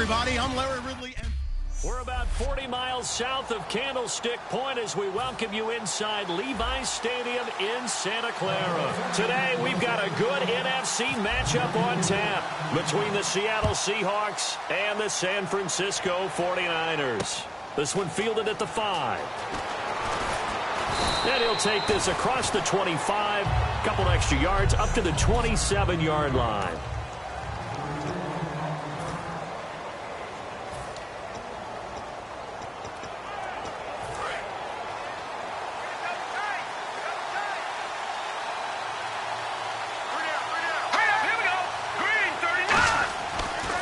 everybody. I'm Larry Ridley. We're about 40 miles south of Candlestick Point as we welcome you inside Levi's Stadium in Santa Clara. Today, we've got a good NFC matchup on tap between the Seattle Seahawks and the San Francisco 49ers. This one fielded at the 5. And he'll take this across the 25, a couple extra yards up to the 27-yard line.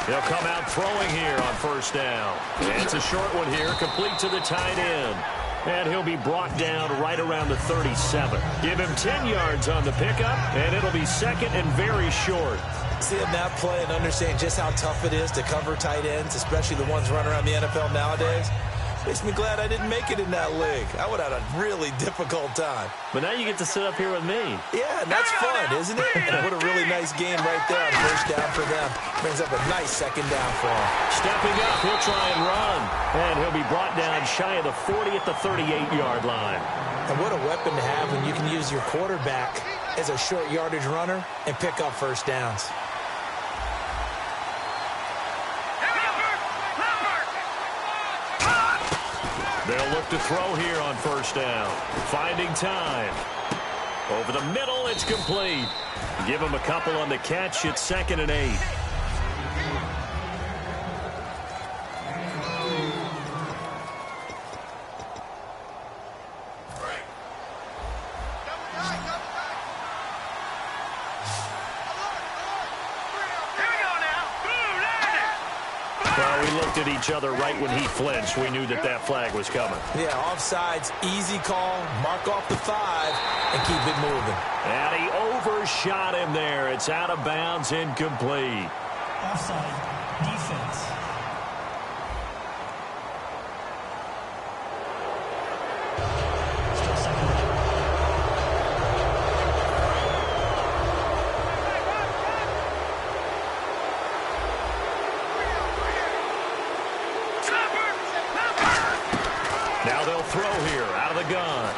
He'll come out throwing here on first down. And it's a short one here, complete to the tight end. And he'll be brought down right around the 37. Give him 10 yards on the pickup, and it'll be second and very short. Seeing that play and understanding just how tough it is to cover tight ends, especially the ones running around the NFL nowadays, makes me glad I didn't make it in that league. I would have had a really difficult time. But now you get to sit up here with me. Yeah, and that's fun, isn't it? And what a really nice game right there on first down for them. Brings up a nice second down for him. Stepping up, he'll try and run. And he'll be brought down shy of the 40 at the 38-yard line. And what a weapon to have when you can use your quarterback as a short yardage runner and pick up first downs. They'll look to throw here on first down. Finding time. Over the middle, it's complete. Give him a couple on the catch. It's 2nd and 8. At each other right when he flinched. We knew that that flag was coming. Yeah, offsides, easy call, mark off the 5, and keep it moving. And he overshot him there. It's out of bounds, incomplete. Offside, defense. Still second down. Now they'll throw here out of the gun.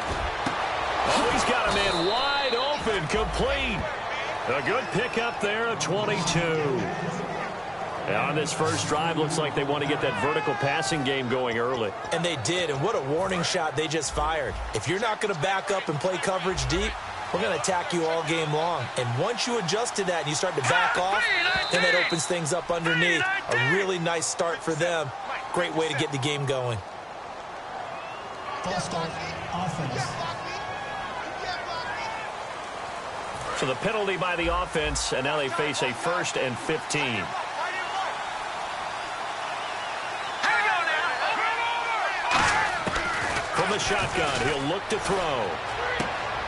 Oh, he's got a man wide open, complete. A good pickup there, a 22. And on this first drive, looks like they want to get that vertical passing game going early. And they did, and what a warning shot they just fired. If you're not going to back up and play coverage deep, we're going to attack you all game long. And once you adjust to that and you start to back off, then that opens things up underneath. A really nice start for them. Great way to get the game going. False start, offense. So the penalty by the offense, and now they face a 1st and 15. From the shotgun, he'll look to throw.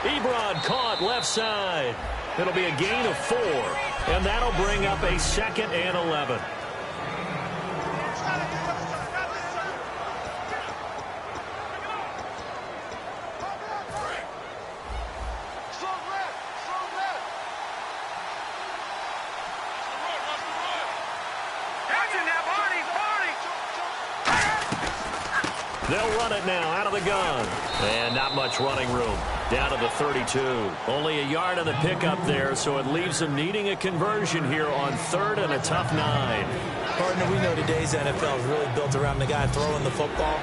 Ebron caught left side. It'll be a gain of 4, and that'll bring up a 2nd and 11. They'll run it now out of the gun. And not much running room. Down to the 32. Only a yard on the pickup there, so it leaves them needing a conversion here on 3rd and a tough 9. Partner, we know today's NFL is really built around the guy throwing the football.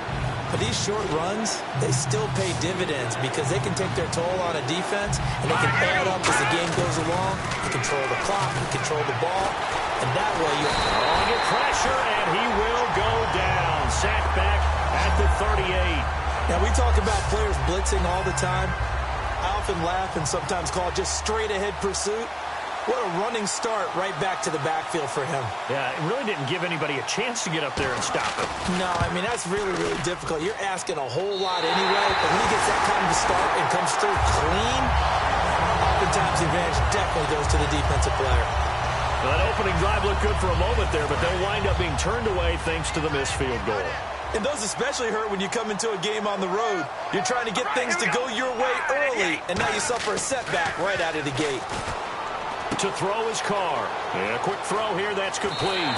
But these short runs, they still pay dividends because they can take their toll on a defense, and they can add up as the game goes along. You control the clock, you control the ball, and that way you get pressure, and he will go down. Sacked back at the 38. Now, we talk about players blitzing all the time. I often laugh and sometimes call it just straight-ahead pursuit. What a running start right back to the backfield for him. Yeah, it really didn't give anybody a chance to get up there and stop him. No, I mean, that's really, really difficult. You're asking a whole lot anyway, but when he gets that kind of a start and comes through clean, oftentimes the advantage definitely goes to the defensive player. Well, that opening drive looked good for a moment there, but they'll wind up being turned away thanks to the missed field goal. And those especially hurt when you come into a game on the road. You're trying to get things to go your way early, and now you suffer a setback right out of the gate. To throw his car. And a quick throw here, that's complete.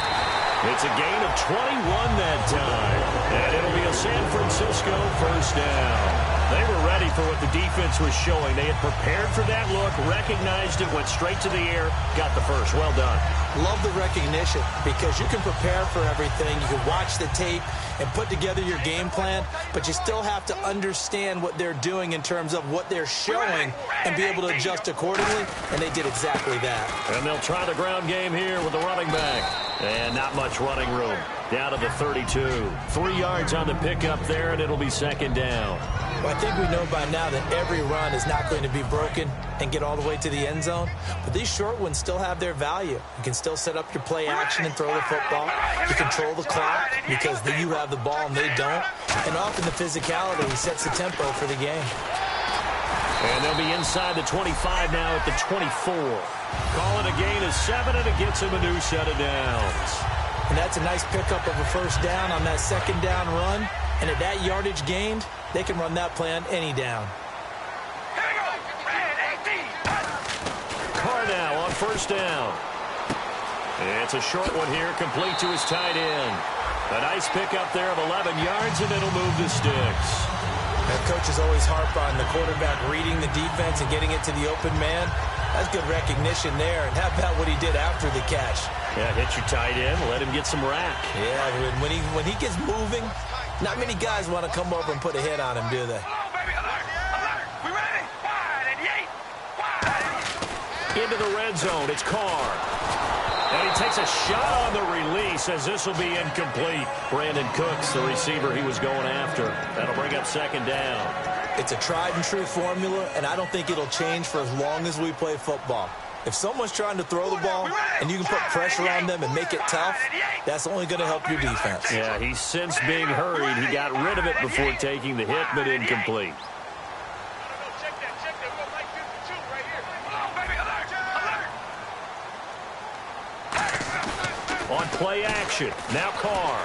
It's a gain of 21 that time. And it'll be a San Francisco first down. They were ready for what the defense was showing. They had prepared for that look, recognized it, went straight to the air, got the first. Well done. Love the recognition because you can prepare for everything. You can watch the tape and put together your game plan, but you still have to understand what they're doing in terms of what they're showing and be able to adjust accordingly, and they did exactly that. And they'll try the ground game here with the running back. And not much running room. Down to the 32. 3 yards on the pickup there, and it'll be second down. Well, I think we know by now that every run is not going to be broken and get all the way to the end zone. But these short ones still have their value. You can still set up your play action and throw the football. You control the clock because you have the ball and they don't. And often the physicality sets the tempo for the game. And they'll be inside the 25 now at the 24. Call it a gain of 7, and it gets him a new set of downs. And that's a nice pickup of a first down on that second down run. And at that yardage gained, they can run that play on any down. Carr now on first down. It's a short one here, complete to his tight end. A nice pickup there of 11 yards, and it'll move the sticks. Coaches always harp on the quarterback reading the defense and getting it to the open man. That's good recognition there. And how about what he did after the catch? Yeah, hit your tight end, let him get some rack. Yeah, when he gets moving, not many guys want to come over and put a hit on him, do they? We ready? Wide and yay! Wide. Into the red zone, it's Carr. And he takes a shot on the release as this will be incomplete. Brandon Cooks, the receiver he was going after. That'll bring up second down. It's a tried and true formula, and I don't think it'll change for as long as we play football. If someone's trying to throw the ball and you can put pressure on them and make it tough, that's only going to help your defense. Yeah, he's since being hurried. He got rid of it before taking the hit, but incomplete. On play action, now Carr.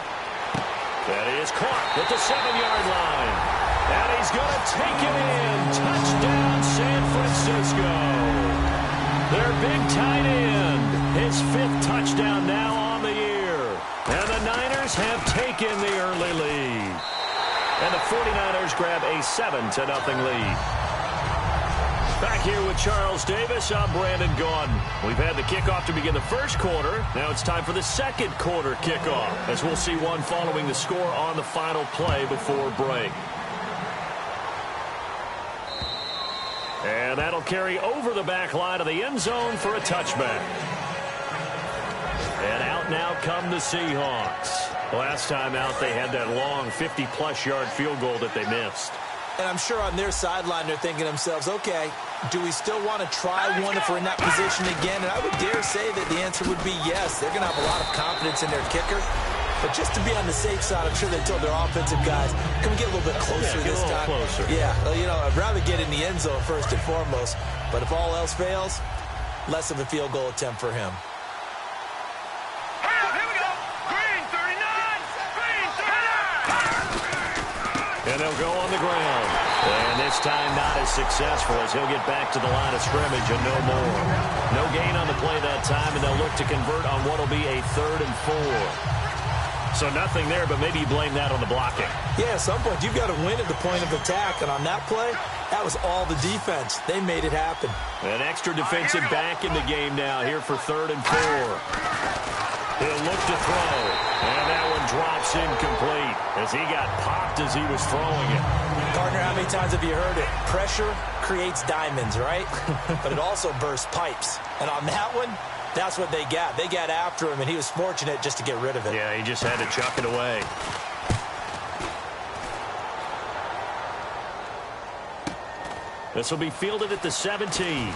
That is caught at the 7-yard line. And he's going to take it in. Touchdown, San Francisco. Their big tight end. His 5th touchdown now on the year. And the Niners have taken the early lead. And the 49ers grab a 7-0 lead. Back here with Charles Davis, I'm Brandon Gaudin. We've had the kickoff to begin the first quarter. Now it's time for the second quarter kickoff, as we'll see one following the score on the final play before break. And that'll carry over the back line of the end zone for a touchback. And out now come the Seahawks. Last time out, they had that long 50-plus yard field goal that they missed. And I'm sure on their sideline they're thinking to themselves, okay, do we still want to try one if we're in that position again? And I would dare say that the answer would be yes. They're going to have a lot of confidence in their kicker. But just to be on the safe side, I'm sure they told their offensive guys, can we get a little bit closer this time? Closer. Yeah, you know, I'd rather get in the end zone first and foremost. But if all else fails, less of a field goal attempt for him. And they'll go on the ground. And this time not as successful as he'll get back to the line of scrimmage and no more. No gain on the play that time, and they'll look to convert on what will be a 3rd and 4. So nothing there, but maybe you blame that on the blocking. Yeah, at some point you've got to win at the point of attack. And on that play, that was all the defense. They made it happen. An extra defensive back in the game now here for 3rd and 4. He'll look to throw, and that one drops incomplete as he got popped as he was throwing it. Partner, how many times have you heard it? Pressure creates diamonds, right? But it also bursts pipes. And on that one, that's what they got. They got after him, and he was fortunate just to get rid of it. Yeah, he just had to chuck it away. This will be fielded at the 17.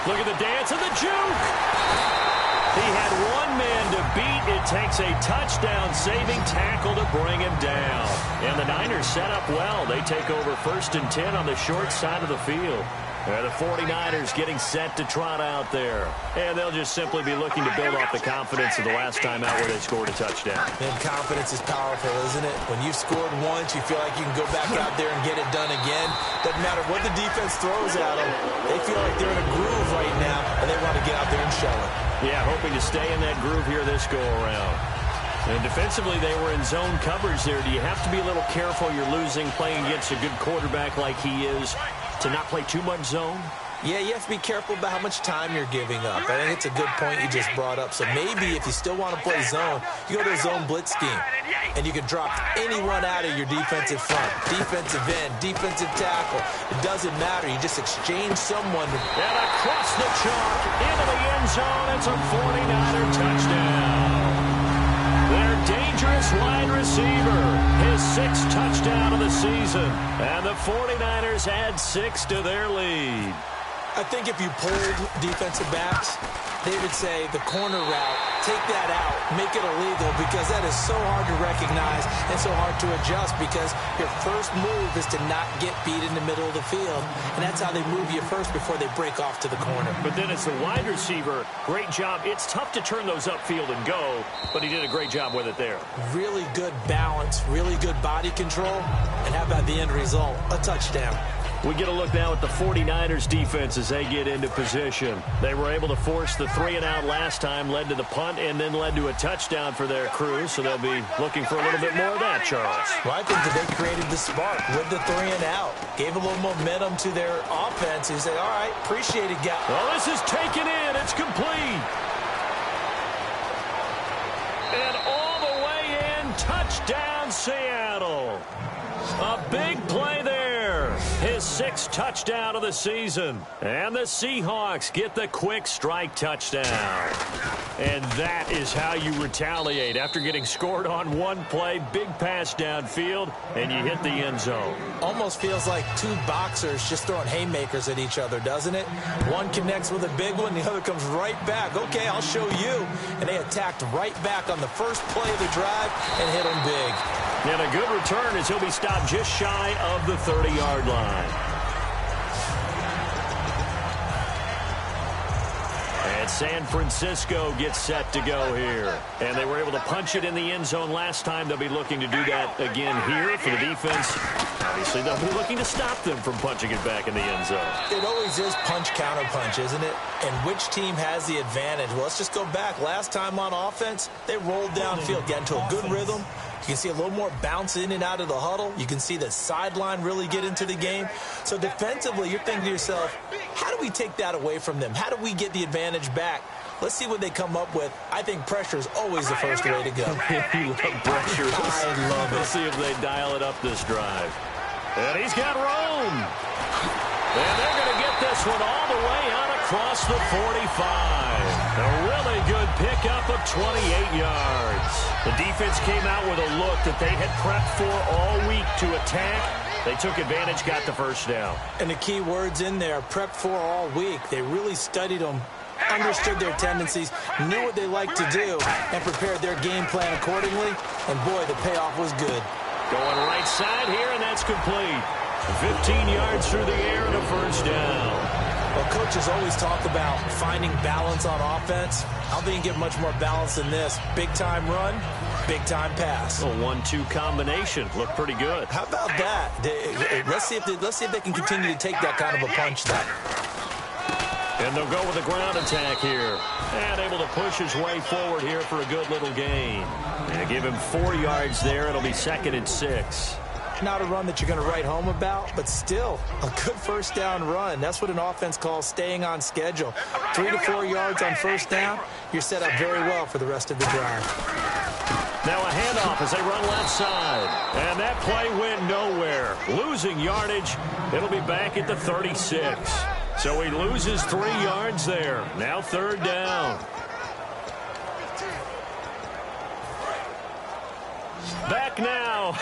Look at the dance and the juke. He had one man to beat. It takes a touchdown-saving tackle to bring him down. And the Niners set up well. They take over 1st and 10 on the short side of the field. The 49ers getting set to trot out there. And they'll just simply be looking to build off the confidence of the last time out where they scored a touchdown. Man, confidence is powerful, isn't it? When you've scored once, you feel like you can go back out there and get it done again. Doesn't matter what the defense throws at them. They feel like they're in a groove right now, and they want to get out there and show it. Yeah, hoping to stay in that groove here this go-around. And defensively, they were in zone coverage there. Do you have to be a little careful you're losing playing against a good quarterback like he is to not play too much zone? Yeah, you have to be careful about how much time you're giving up. I think it's a good point you just brought up. So maybe if you still want to play zone, you go to a zone blitz scheme. And you can drop anyone out of your defensive front. Defensive end, defensive tackle. It doesn't matter. You just exchange someone. And across the chalk, into the end zone. It's a 49er touchdown. Their dangerous wide receiver. His 6th touchdown of the season. And the 49ers add 6 to their lead. I think if you pulled defensive backs, they would say the corner route, take that out, make it illegal, because that is so hard to recognize and so hard to adjust, because your first move is to not get beat in the middle of the field, and that's how they move you first before they break off to the corner. But then as the wide receiver, great job. It's tough to turn those upfield and go, but he did a great job with it there. Really good balance, really good body control, and how about the end result? A touchdown. We get a look now at the 49ers defense as they get into position. They were able to force the 3-and-out last time, led to the punt, and then led to a touchdown for their crew, so they'll be looking for a little bit more of that, Charles. Well, I think that they created the spark with the 3-and-out. Gave a little momentum to their offense. You say, all right, appreciate it, guys. Well, this is taken in. It's complete. And all the way in, touchdown, Seattle. A big play there. His 6th touchdown of the season. And the Seahawks get the quick strike touchdown. And that is how you retaliate after getting scored on one play, big pass downfield, and you hit the end zone. Almost feels like two boxers just throwing haymakers at each other, doesn't it? One connects with a big one, the other comes right back. Okay, I'll show you. And they attacked right back on the first play of the drive and hit them big. And a good return as he'll be stopped just shy of the 30-yard line. And San Francisco gets set to go here. And they were able to punch it in the end zone last time. They'll be looking to do that again here for the defense. Obviously, they'll be looking to stop them from punching it back in the end zone. It always is punch-counter-punch, isn't it? And which team has the advantage? Well, let's just go back. Last time on offense, they rolled downfield, got into a good rhythm. You can see a little more bounce in and out of the huddle. You can see the sideline really get into the game. So defensively, you're thinking to yourself, how do we take that away from them? How do we get the advantage back? Let's see what they come up with. I think pressure is always the first way to go. You love pressure. I love it. Let's see if they dial it up this drive. And he's got room. And they're going to get this one all the way out across the 45. A really good pickup of 28 yards. The defense came out with a look that they had prepped for all week to attack. They took advantage, got the first down. And the key words in there, prepped for all week. They really studied them, understood their tendencies, knew what they liked to do, and prepared their game plan accordingly. And, boy, the payoff was good. Going right side here, and that's complete. 15 yards through the air and a first down. Well, coaches always talk about finding balance on offense. I don't think you can get much more balance than this. Big-time run, big-time pass. A 1-2 combination. Looked pretty good. How about that? Let's see if they can continue to take that kind of a punch then. And they'll go with a ground attack here. And able to push his way forward here for a good little gain. And give him 4 yards there. It'll be 2nd and 6. Not a run that you're going to write home about, but still a good first down run. That's what an offense calls staying on schedule. 3 to 4 yards on first down, you're set up very well for the rest of the drive. Now a handoff as they run left side. And that play went nowhere. Losing yardage. It'll be back at the 36. So he loses 3 yards there. Now 3rd down. Back now.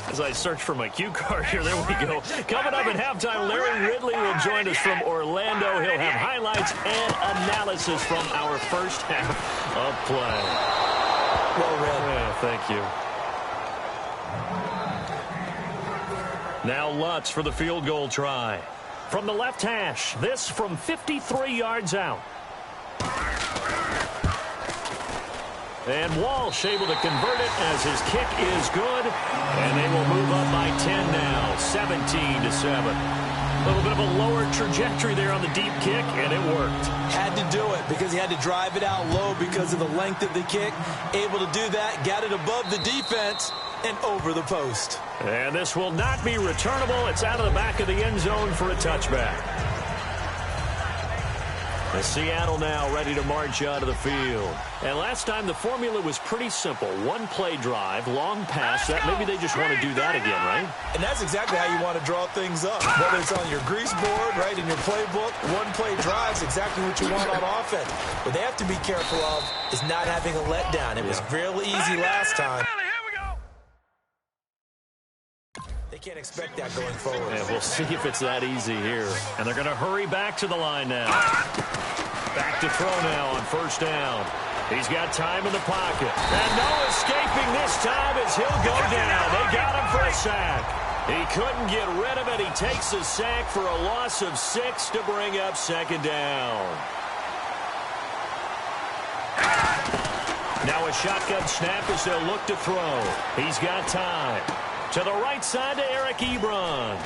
As I search for my cue card here, there we go. Coming up at halftime, Larry Ridley will join us from Orlando. He'll have highlights and analysis from our first half of play. Well read. Yeah, thank you. Now Lutz for the field goal try. From the left hash, this from 53 yards out. And Walsh able to convert it as his kick is good. And they will move up by 10 now, 17-7. A little bit of a lower trajectory there on the deep kick, and it worked. Had to do it because he had to drive it out low because of the length of the kick. Able to do that, got it above the defense and over the post. And this will not be returnable. It's out of the back of the end zone for a touchback. The Seattle now ready to march out of the field. And last time the formula was pretty simple. One play drive, long pass. That maybe they just want to do that again, right? And that's exactly how you want to draw things up. Whether it's on your grease board, right, in your playbook, one play drive is exactly what you want on offense. What they have to be careful of is not having a letdown. It was real easy last time. They can't expect that going forward. And we'll see if it's that easy here. And they're going to hurry back to the line now. Back to throw now on first down. He's got time in the pocket. And no escaping this time as he'll go down. They got him for a sack. He couldn't get rid of it. He takes a sack for a loss of 6 to bring up second down. Now a shotgun snap as they'll look to throw. He's got time. To the right side to Eric Ebron.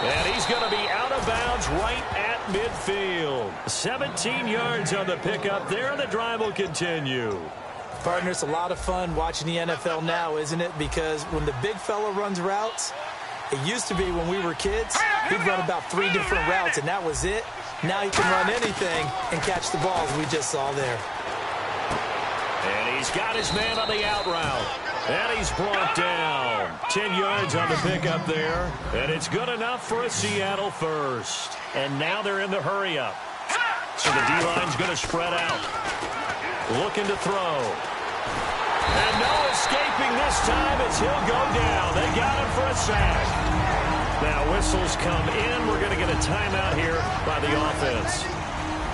And he's going to be out of bounds right at midfield. 17 yards on the pickup there. The drive will continue. Partner, it's a lot of fun watching the NFL now, isn't it? Because when the big fella runs routes, it used to be when we were kids, he'd run about 3 different routes, and that was it. Now he can run anything and catch the balls we just saw there. And he's got his man on the out route. And he's brought down. 10 yards on the pickup there. And it's good enough for a Seattle first. And now they're in the hurry-up. So the D-line's going to spread out. Looking to throw. And no escaping this time as he'll go down. They got him for a sack. Now whistles come in. We're going to get a timeout here by the offense.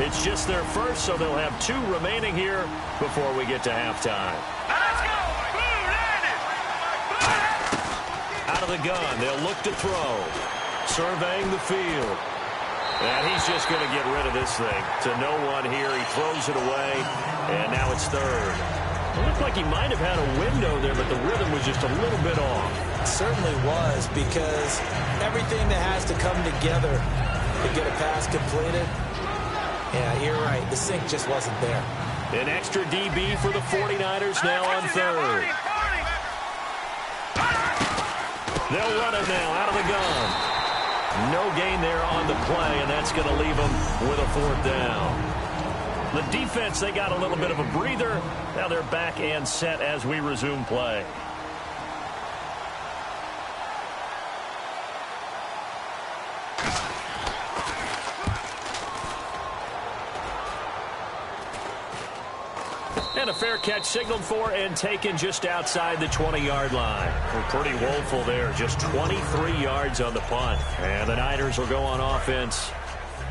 It's just their first, so they'll have 2 remaining here before we get to halftime. Out of the gun, they'll look to throw. Surveying the field. And he's just going to get rid of this thing. To no one here. He throws it away. And now it's third. It looked like he might have had a window there, but the rhythm was just a little bit off. It certainly was, because everything that has to come together to get a pass completed. Yeah, you're right. The sync just wasn't there. An extra DB for the 49ers now on third. They'll run it now out of the gun. No gain there on the play, and that's going to leave them with a 4th down. The defense, they got a little bit of a breather. Now they're back and set as we resume play. And a fair catch signaled for and taken just outside the 20-yard line. We're pretty woeful there. Just 23 yards on the punt. And the Niners will go on offense.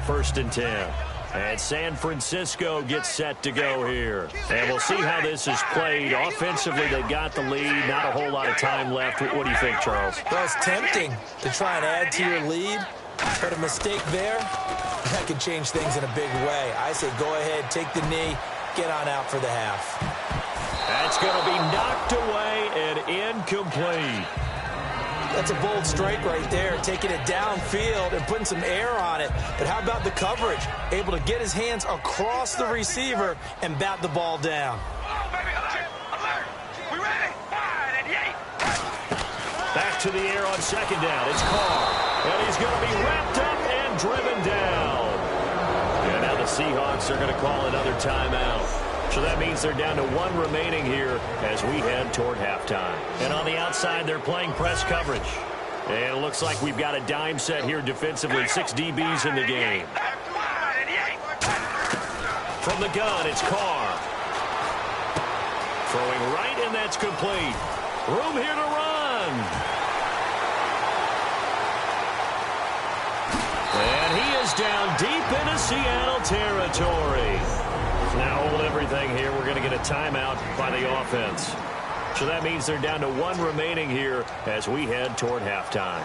1st and 10. And San Francisco gets set to go here. And we'll see how this is played. Offensively, they got the lead. Not a whole lot of time left. What do you think, Charles? Well, it's tempting to try and add to your lead. But a mistake there, that could change things in a big way. I say go ahead, take the knee. Get on out for the half. That's going to be knocked away and incomplete. That's a bold strike right there, taking it downfield and putting some air on it. But how about the coverage? Able to get his hands across the receiver and bat the ball down. Oh, baby, alert! We ready? Wide and yay! Back to the air on 2nd down. It's Carr. And he's going to be wrapped up and driven down. And now the Seahawks are going to call another timeout. So that means they're down to 1 remaining here as we head toward halftime. And on the outside, they're playing press coverage. And it looks like we've got a dime set here defensively. 6 DBs in the game. From the gun, it's Carr. Throwing right, and that's complete. Room here to run. And he is down deep into Seattle territory. Now hold everything here. We're going to get a timeout by the offense. So that means they're down to 1 remaining here as we head toward halftime.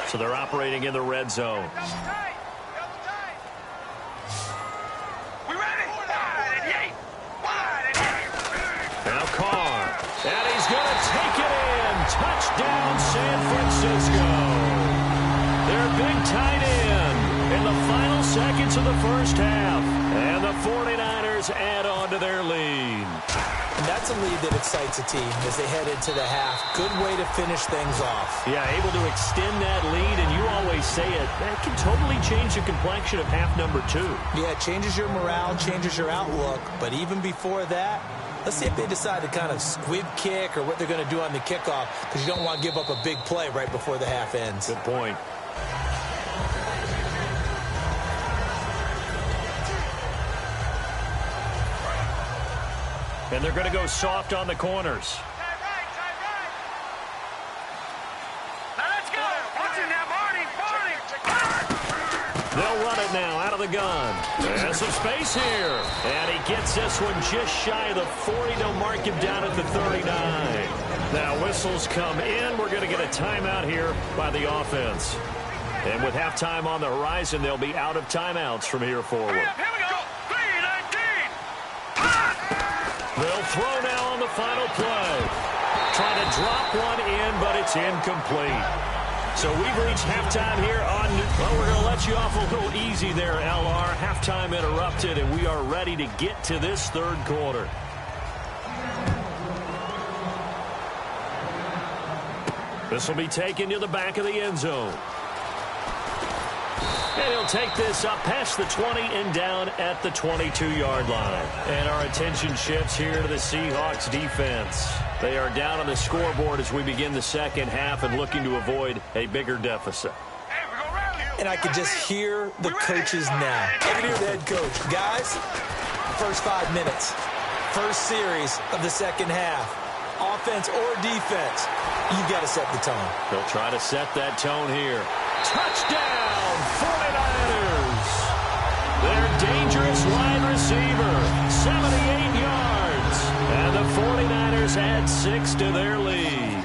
So they're operating in the red zone. We ready? Wide and yay! Wide and yay! Now Carr. And he's going to take it in. Touchdown, San Francisco. Their big tight end in the final seconds of the first half. And the 49ers add on to their lead. And that's a lead that excites a team as they head into the half. Good way to finish things off. Yeah, able to extend that lead, and you always say it, that can totally change the complexion of half number 2. Yeah, it changes your morale, changes your outlook. But even before that, let's see if they decide to kind of squib kick or what they're going to do on the kickoff, because you don't want to give up a big play right before the half ends. Good point. And they're going to go soft on the corners. Now let's go! What's in that, Marty? They'll run it now out of the gun. There's some space here. And he gets this one just shy of the 40. They'll mark him down at the 39. Now whistles come in. We're going to get a timeout here by the offense. And with halftime on the horizon, they'll be out of timeouts from here forward. Here we go! 3-19! They'll throw now on the final play. Trying to drop one in, but it's incomplete. So we've reached halftime here on, well, we're going to let you off a little easy there, LR. Halftime interrupted, and we are ready to get to this third quarter. This will be taken to the back of the end zone. And he'll take this up past the 20 and down at the 22-yard line. And our attention shifts here to the Seahawks defense. They are down on the scoreboard as we begin the second half and looking to avoid a bigger deficit. And I could just hear the coaches now. I can hear the head coach. Guys, first 5 minutes, first series of the second half, offense or defense, you've got to set the tone. They'll try to set that tone here. Touchdown, 49ers. Their dangerous wide receiver, 78 yards. And the 49ers add 6 to their lead.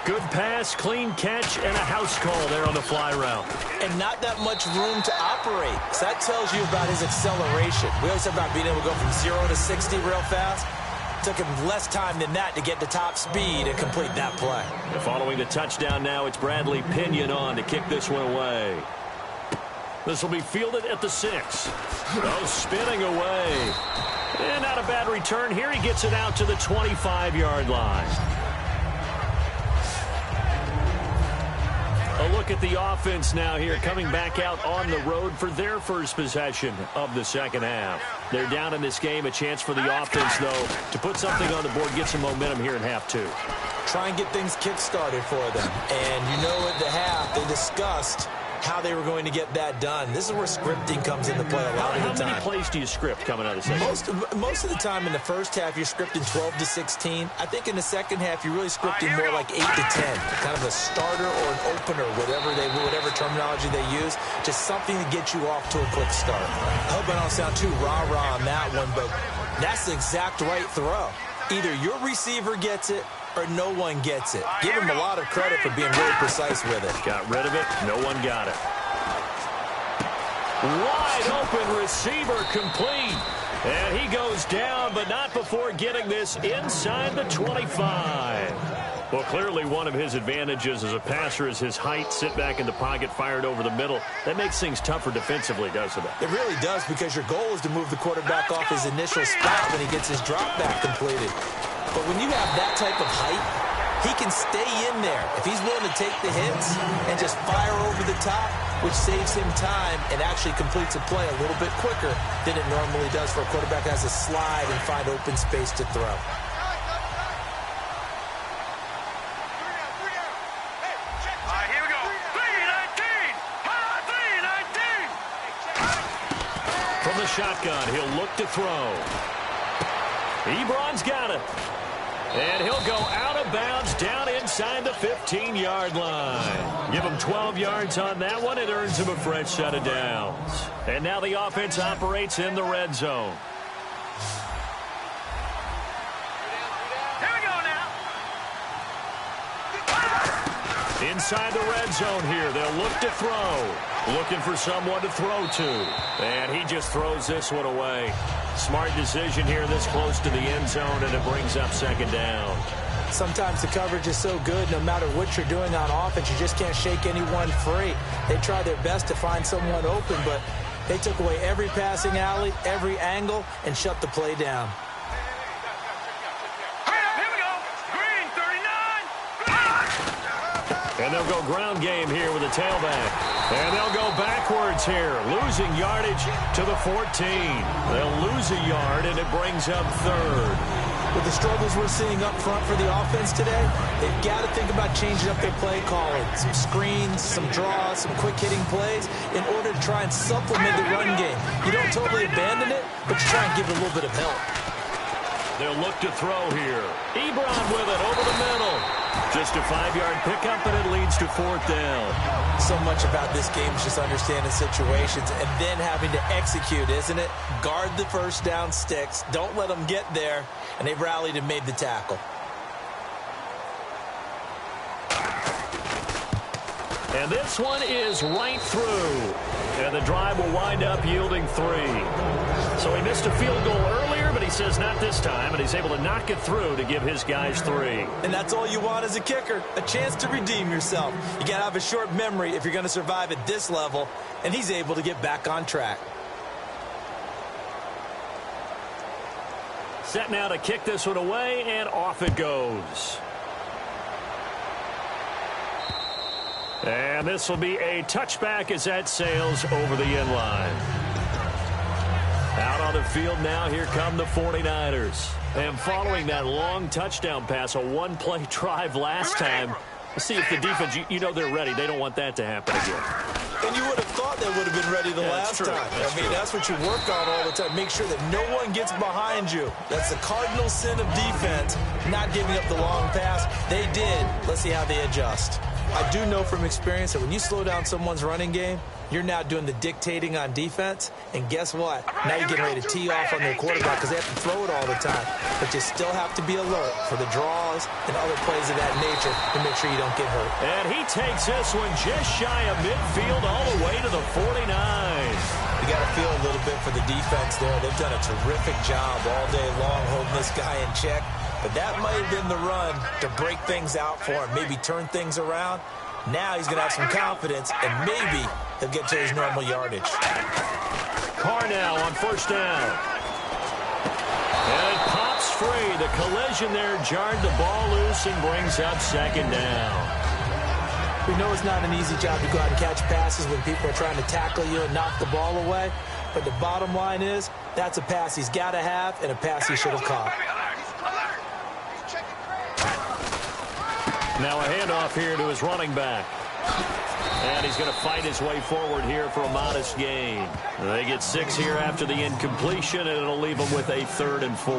Good pass, clean catch, and a house call there on the fly route. And not that much room to operate. So that tells you about his acceleration. We always talk about being able to go from 0 to 60 real fast. Took him less time than that to get to top speed and complete that play. And following the touchdown now, it's Bradley Pinion on to kick this one away. This will be fielded at the 6. Oh, spinning away. And not a bad return here. He gets it out to the 25-yard line. A look at the offense now here, coming back out on the road for their first possession of the second half. They're down in this game. A chance for the offense, though, to put something on the board, get some momentum here in half 2. Try and get things kick-started for them. And you know at the half, they discussed how they were going to get that done. This is where scripting comes into play a lot of the time. How many plays do you script coming out of the second? Most of the time in the first half, you're scripting 12 to 16. I think in the second half, you're really scripting more like 8 to 10. Kind of a starter or an opener, whatever terminology they use. Just something to get you off to a quick start. I hope I don't sound too rah-rah on that one, but that's the exact right throw. Either your receiver gets it or no one gets it. Give him a lot of credit for being really precise with it. Got rid of it. No one got it. Wide open receiver complete. And he goes down, but not before getting this inside the 25. Well, clearly one of his advantages as a passer is his height. Sit back in the pocket, fired over the middle. That makes things tougher defensively, doesn't it? It really does, because your goal is to move the quarterback off his initial spot when he gets his drop back completed. But when you have that type of height, he can stay in there. If he's willing to take the hits and just fire over the top, which saves him time and actually completes a play a little bit quicker than it normally does for a quarterback that has to slide and find open space to throw. From the shotgun, he'll look to throw. Ebron's got it. And he'll go out of bounds down inside the 15-yard line. Give him 12 yards on that one. It earns him a fresh set of downs. And now the offense operates in the red zone. Here we go now. Inside the red zone here, they'll look to throw. Looking for someone to throw to. And he just throws this one away. Smart decision here this close to the end zone, and it brings up second down. Sometimes the coverage is so good, no matter what you're doing on offense, you just can't shake anyone free. They try their best to find someone open, but they took away every passing alley, every angle, and shut the play down. And they'll go ground game here with a tailback. And they'll go backwards here, losing yardage to the 14. They'll lose a yard, and it brings up third. With the struggles we're seeing up front for the offense today, they've got to think about changing up their play calling. Some screens, some draws, some quick-hitting plays in order to try and supplement the run game. You don't totally abandon it, but you try and give it a little bit of help. They'll look to throw here. Ebron with it over the middle. Just a 5-yard pickup, and it leads to fourth down. So much about this game is just understanding situations and then having to execute, isn't it? Guard the first down sticks. Don't let them get there. And they've rallied and made the tackle. And this one is right through. And the drive will wind up yielding 3. So he missed a field goal earlier, but he says not this time, and he's able to knock it through to give his guys 3. And that's all you want as a kicker, a chance to redeem yourself. You got to have a short memory if you're going to survive at this level, and he's able to get back on track. Set now to kick this one away, and off it goes. And this will be a touchback as that sails over the end line. Out on the field now, here come the 49ers. And following that long touchdown pass, a one-play drive last time, we'll see if the defense, you know they're ready. They don't want that to happen again. And you would have thought they would have been ready the last time. That's what you work on all the time. Make sure that no one gets behind you. That's the cardinal sin of defense, not giving up the long pass. They did. Let's see how they adjust. I do know from experience that when you slow down someone's running game, you're now doing the dictating on defense, and guess what? Now you're getting ready to tee off on their quarterback because they have to throw it all the time. But you still have to be alert for the draws and other plays of that nature to make sure you don't get hurt. And he takes this one just shy of midfield all the way to the 49. You got to feel a little bit for the defense there. They've done a terrific job all day long holding this guy in check. But that might have been the run to break things out for him, maybe turn things around. Now he's going to have some confidence, and maybe he'll get to his normal yardage. Carr now on first down. And it pops free. The collision there jarred the ball loose and brings up second down. We know it's not an easy job to go out and catch passes when people are trying to tackle you and knock the ball away. But the bottom line is, that's a pass he's got to have and a pass he should have caught. Now a handoff here to his running back. And he's going to fight his way forward here for a modest gain. They get 6 here after the incompletion, and it'll leave them with a 3rd and 4.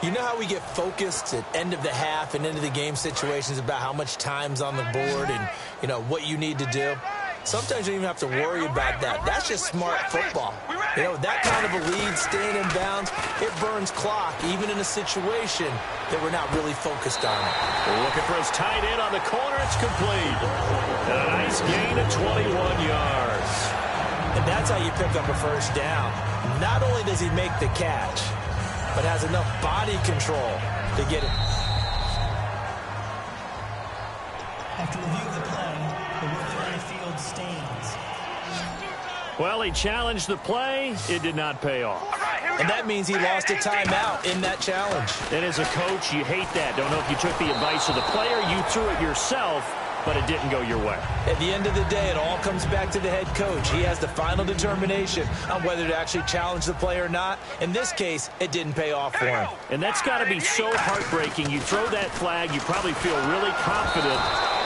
You know how we get focused at end of the half and into the game situations about how much time's on the board and, you know, what you need to do? Sometimes you don't even have to worry about that. That's just smart football. You know, that kind of a lead, staying in bounds, it burns clock, even in a situation that we're not really focused on it. We're looking for his tight end on the corner. It's complete. And a nice gain of 21 yards. And that's how you pick up a first down. Not only does he make the catch, but has enough body control to get it. After reviewing the play, the rookie on the field stands. Well, he challenged the play. It did not pay off. And that means he lost a timeout in that challenge. And as a coach, you hate that. Don't know if you took the advice of the player. You threw it yourself, but it didn't go your way. At the end of the day, it all comes back to the head coach. He has the final determination on whether to actually challenge the play or not. In this case, it didn't pay off for him. And that's got to be so heartbreaking. You throw that flag, you probably feel really confident,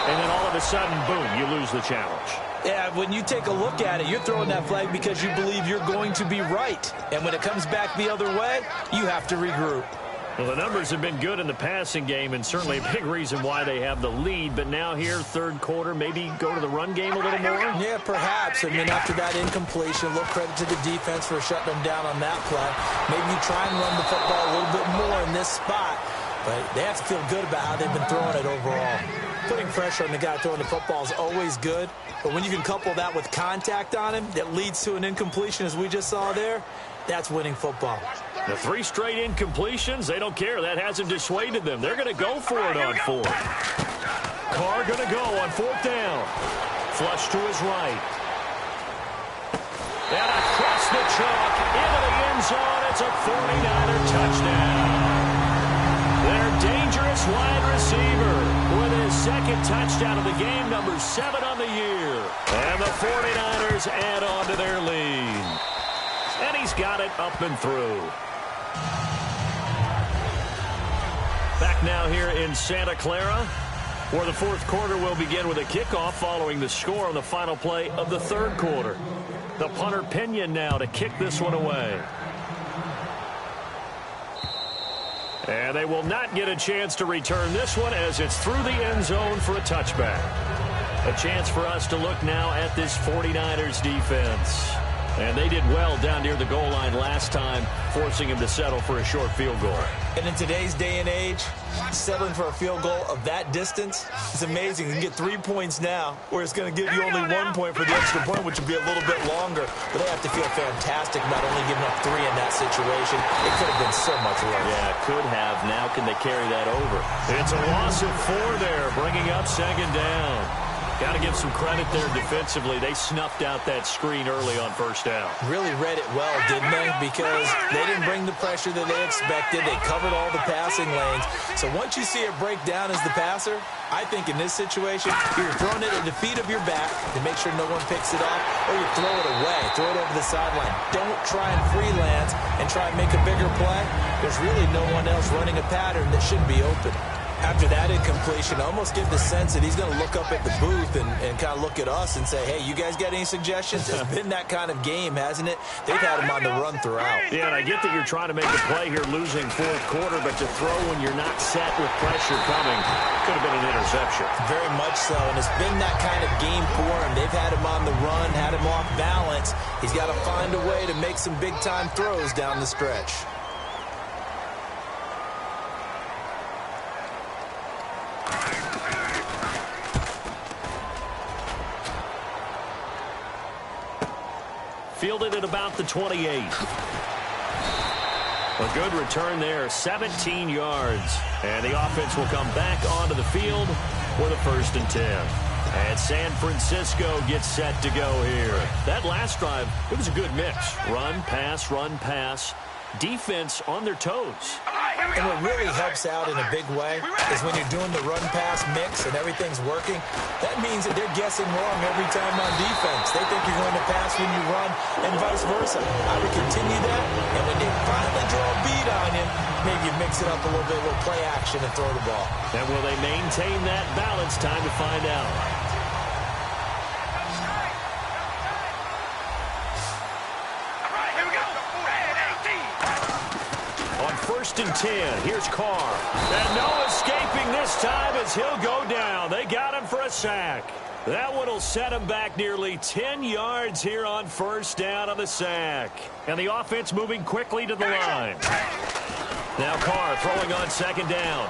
and then all of a sudden, boom, you lose the challenge. Yeah, when you take a look at it, you're throwing that flag because you believe you're going to be right. And when it comes back the other way, you have to regroup. Well, the numbers have been good in the passing game, and certainly a big reason why they have the lead. But now here, third quarter, maybe go to the run game a little more? Yeah, perhaps. I mean, after that incompletion, a little credit to the defense for shutting them down on that play. Maybe you try and run the football a little bit more in this spot. but they have to feel good about how they've been throwing it overall. Putting pressure on the guy throwing the football is always good, but when you can couple that with contact on him that leads to an incompletion, as we just saw there, that's winning football. The 3 straight incompletions, they don't care. That hasn't dissuaded them. They're going to go for it on 4th. Carr going to go on 4th down. Flush to his right. And across the chalk, into the end zone. It's a 49er touchdown. Their dangerous wide receiver with his 2nd touchdown of the game, number 7 on the year. And the 49ers add on to their lead. And he's got it up and through. Back now here in Santa Clara, where the 4th quarter will begin with a kickoff following the score on the final play of the 3rd quarter. The punter Pinion now to kick this one away. And they will not get a chance to return this one as it's through the end zone for a touchback. A chance for us to look now at this 49ers defense. And they did well down near the goal line last time, forcing him to settle for a short field goal. And in today's day and age, settling for a field goal of that distance is amazing. You can get 3 points now, where it's going to give you only 1 point for the extra point, which would be a little bit longer. But they have to feel fantastic about only giving up 3 in that situation. It could have been so much worse. Yeah, could have. Now can they carry that over? It's a loss of 4 there, bringing up 2nd down. Got to give some credit there defensively. They snuffed out that screen early on 1st down. Really read it well, didn't they? Because they didn't bring the pressure that they expected. They covered all the passing lanes. So once you see it break down as the passer, I think in this situation, you're throwing it at the feet of your back to make sure no one picks it off, or you throw it away, throw it over the sideline. Don't try and freelance and try and make a bigger play. There's really no one else running a pattern that should be open. After that incompletion, I almost get the sense that he's going to look up at the booth and kind of look at us and say, hey, you guys got any suggestions? It's been that kind of game, hasn't it? They've had him on the run throughout. Yeah, and I get that you're trying to make a play here losing 4th quarter, but to throw when you're not set with pressure coming could have been an interception. Very much so, and it's been that kind of game for him. They've had him on the run, had him off balance. He's got to find a way to make some big-time throws down the stretch. Fielded at about the 28. A good return there, 17 yards. And the offense will come back onto the field with a 1st and 10. And San Francisco gets set to go here. That last drive, it was a good mix. Run, pass, defense on their toes. And what really helps out in a big way is when you're doing the run-pass mix and everything's working, that means that they're guessing wrong every time on defense. They think you're going to pass when you run and vice versa. I would continue that, and when they finally draw a beat on him, maybe you mix it up a little bit, a little play action and throw the ball. And will they maintain that balance? Time to find out. On 1st and 10, here's Carr. And no escaping this time as he'll go down. They got him for a sack. That one will set him back nearly 10 yards here on 1st down on the sack. And the offense moving quickly to the line. Now Carr throwing on 2nd down.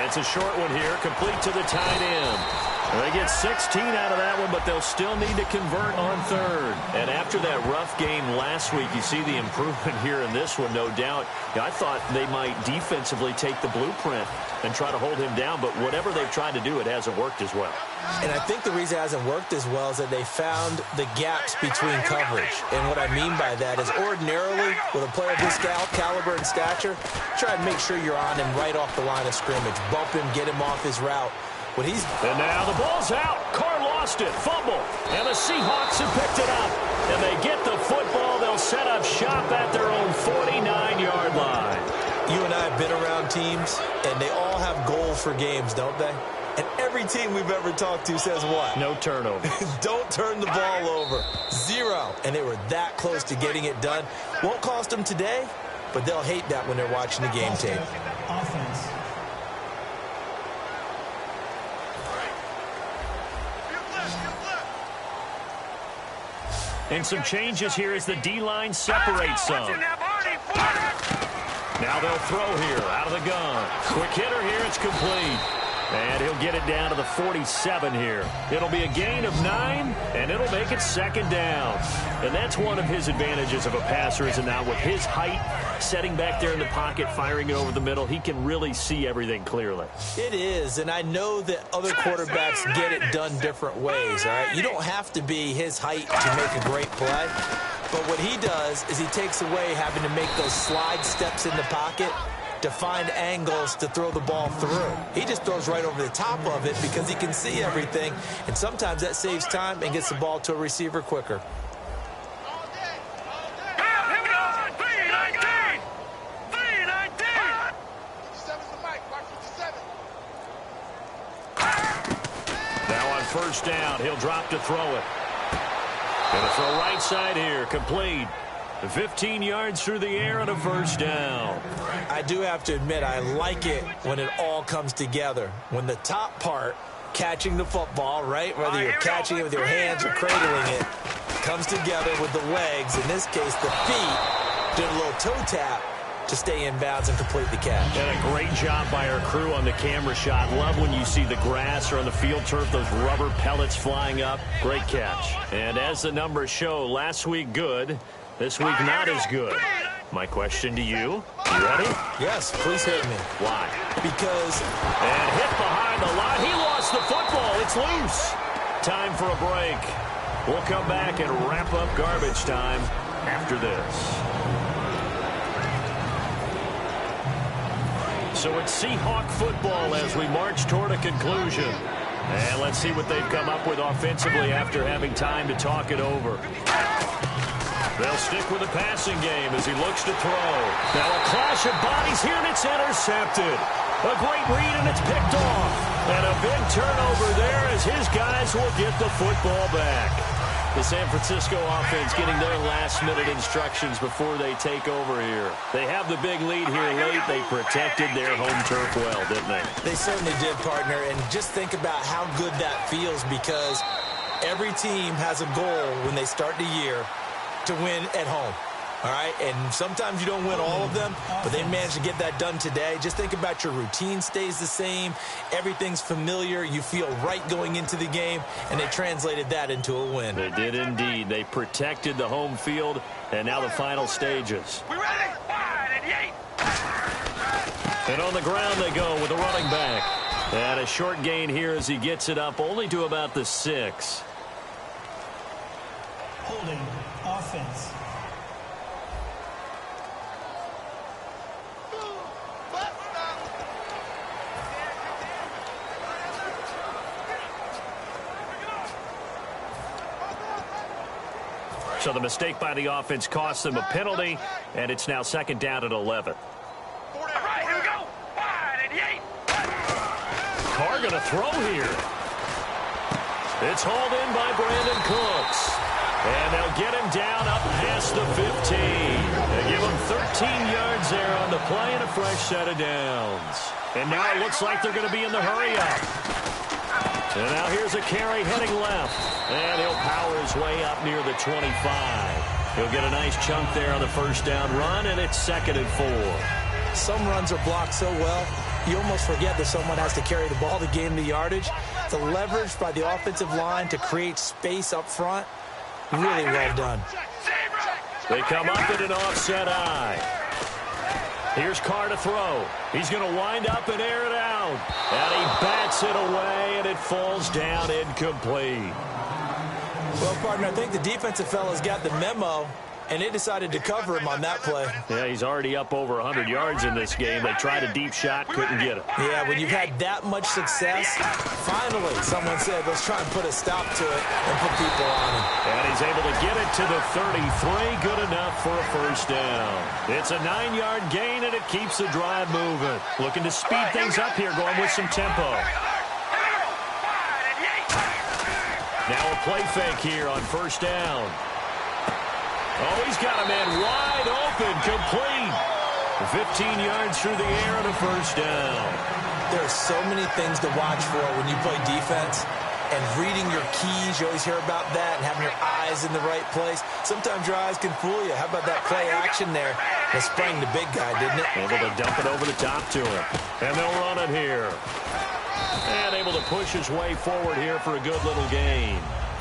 It's a short one here, complete to the tight end. They get 16 out of that one, but they'll still need to convert on 3rd. And after that rough game last week, you see the improvement here in this one, no doubt. I thought they might defensively take the blueprint and try to hold him down, but whatever they've tried to do, it hasn't worked as well. And I think the reason it hasn't worked as well is that they found the gaps between coverage. And what I mean by that is ordinarily, with a player of this caliber and stature, try to make sure you're on him right off the line of scrimmage. Bump him, get him off his route. And now the ball's out. Carr lost it. Fumble. And the Seahawks have picked it up. And they get the football. They'll set up shop at their own 49-yard line. You and I have been around teams, and they all have goals for games, don't they? And every team we've ever talked to says what? No turnover. Don't turn the ball over. 0. And they were that close to getting it done. Won't cost them today, but they'll hate that when they're watching the game tape. Offense. And some changes here as the D-line separates some. Now they'll throw here out of the gun. Quick hitter here. It's complete. And he'll get it down to the 47 here. It'll be a gain of 9, and it'll make it second down. And that's one of his advantages of a passer, is it not? With his height, setting back there in the pocket, firing it over the middle, he can really see everything clearly. It is, and I know that other quarterbacks get it done different ways, all right? You don't have to be his height to make a great play. But what he does is he takes away having to make those slide steps in the pocket to find angles to throw the ball through. He just throws right over the top of it because he can see everything, and sometimes that saves time and gets the ball to a receiver quicker. Now on first down, he'll drop to throw it. Going to throw right side here, complete. 15 yards through the air and a first down. I do have to admit, I like it when it all comes together. When the top part, catching the football, right, whether you're catching it with your hands or cradling it, comes together with the legs. In this case, the feet did a little toe tap to stay in bounds and complete the catch. And a great job by our crew on the camera shot. Love when you see the grass or on the field turf, those rubber pellets flying up. Great catch. And as the numbers show, last week good, this week not as good. My question to you ready? Yes, please hit me. Why? Because... And hit behind the line. He lost the football. It's loose. Time for a break. We'll come back and wrap up garbage time after this. So it's Seahawk football as we march toward a conclusion. And let's see what they've come up with offensively after having time to talk it over. They'll stick with the passing game as he looks to throw. Now a clash of bodies here, and it's intercepted. A great read, and it's picked off. And a big turnover there as his guys will get the football back. The San Francisco offense getting their last-minute instructions before they take over here. They have the big lead here late. They protected their home turf well, didn't they? They certainly did, partner. And just think about how good that feels, because every team has a goal when they start the year to win at home. All right, and sometimes you don't win all of them, but they managed to get that done today. Just think about your routine stays the same. Everything's familiar. You feel right going into the game, and they translated that into a win. They did indeed. They protected the home field, and now the final stages. We ready? Wide and yay! And on the ground they go with the running back. And a short gain here as he gets it up only to about the 6. Holding offense. So the mistake by the offense cost them a penalty, and it's now second down at 11. All right, here we go. Wide and yay! Carr going to throw here. It's hauled in by Brandon Cooks. And they'll get him down up past the 15. They give him 13 yards there on the play and a fresh set of downs. And now it looks like they're going to be in the hurry-up. And now here's a carry heading left. And he'll power his way up near the 25. He'll get a nice chunk there on the first down run, and it's 2nd and 4. Some runs are blocked so well, you almost forget that someone has to carry the ball to gain the yardage. The leverage by the offensive line to create space up front, really well done. They come up at an offset eye. Here's Carr to throw. He's going to wind up and air it out. And he bats it away, and it falls down incomplete. Well, partner, I think the defensive fellas got the memo, and they decided to cover him on that play. Yeah, he's already up over 100 yards in this game. They tried a deep shot, couldn't get it. Yeah, when you've had that much success, finally someone said, let's try and put a stop to it and put people on him. And he's able to get it to the 33, good enough for a first down. It's a 9-yard gain, and it keeps the drive moving. Looking to speed things up here, going with some tempo. Now a play fake here on first down. Oh, he's got a man wide open, complete. 15 yards through the air and a first down. There are so many things to watch for when you play defense. And reading your keys, you always hear about that, and having your eyes in the right place. Sometimes your eyes can fool you. How about that play action there? It sprang the big guy, didn't it? Able to dump it over the top to him. And they'll run it here. And able to push his way forward here for a good little gain.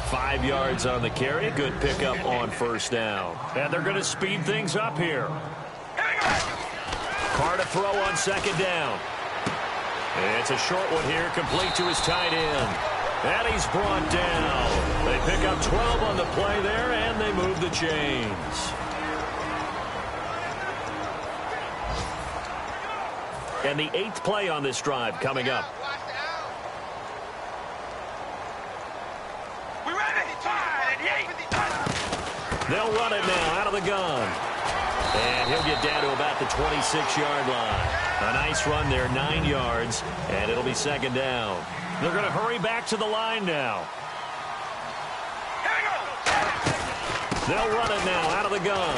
5 yards on the carry. Good pickup on first down. And they're going to speed things up here. Carr to throw on second down. It's a short one here, complete to his tight end. And he's brought down. They pick up 12 on the play there, and they move the chains. And the 8th play on this drive coming up. We ready? They'll run it now out of the gun. And he'll get down to about the 26-yard line. A nice run there, 9 yards, and it'll be second down. They're going to hurry back to the line now. They'll run it now out of the gun.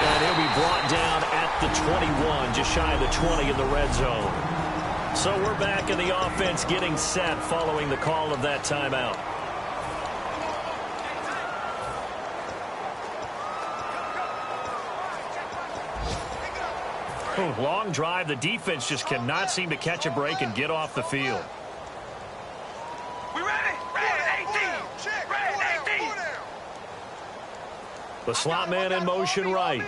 And he'll be brought down at the 21, just shy of the 20 in the red zone. So we're back in the offense getting set following the call of that timeout. Long drive. The defense just cannot seem to catch a break and get off the field. We ready? Ready, 18. The slot man in motion right.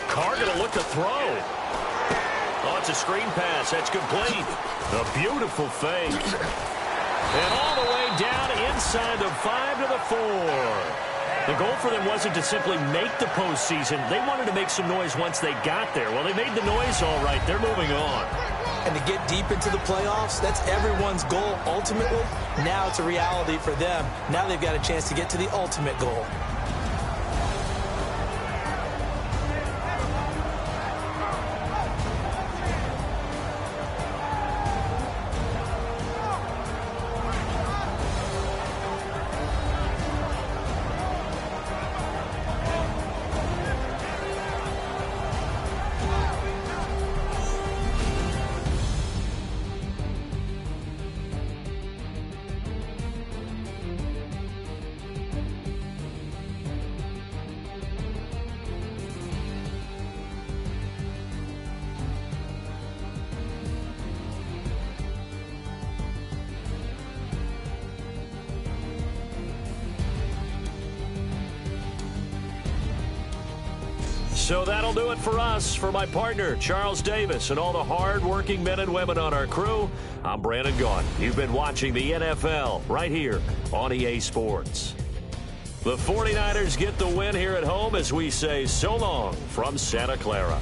Carr going to look to throw. Oh, it's a screen pass. That's complete. A beautiful fake. And all the way down inside the 5 to the 4. The goal for them wasn't to simply make the postseason. They wanted to make some noise once they got there. Well, they made the noise all right. They're moving on. And to get deep into the playoffs, that's everyone's goal ultimately. Now it's a reality for them. Now they've got a chance to get to the ultimate goal. So that'll do it for us. For my partner, Charles Davis, and all the hard-working men and women on our crew, I'm Brandon Gaughan. You've been watching the NFL right here on EA Sports. The 49ers get the win here at home as we say so long from Santa Clara.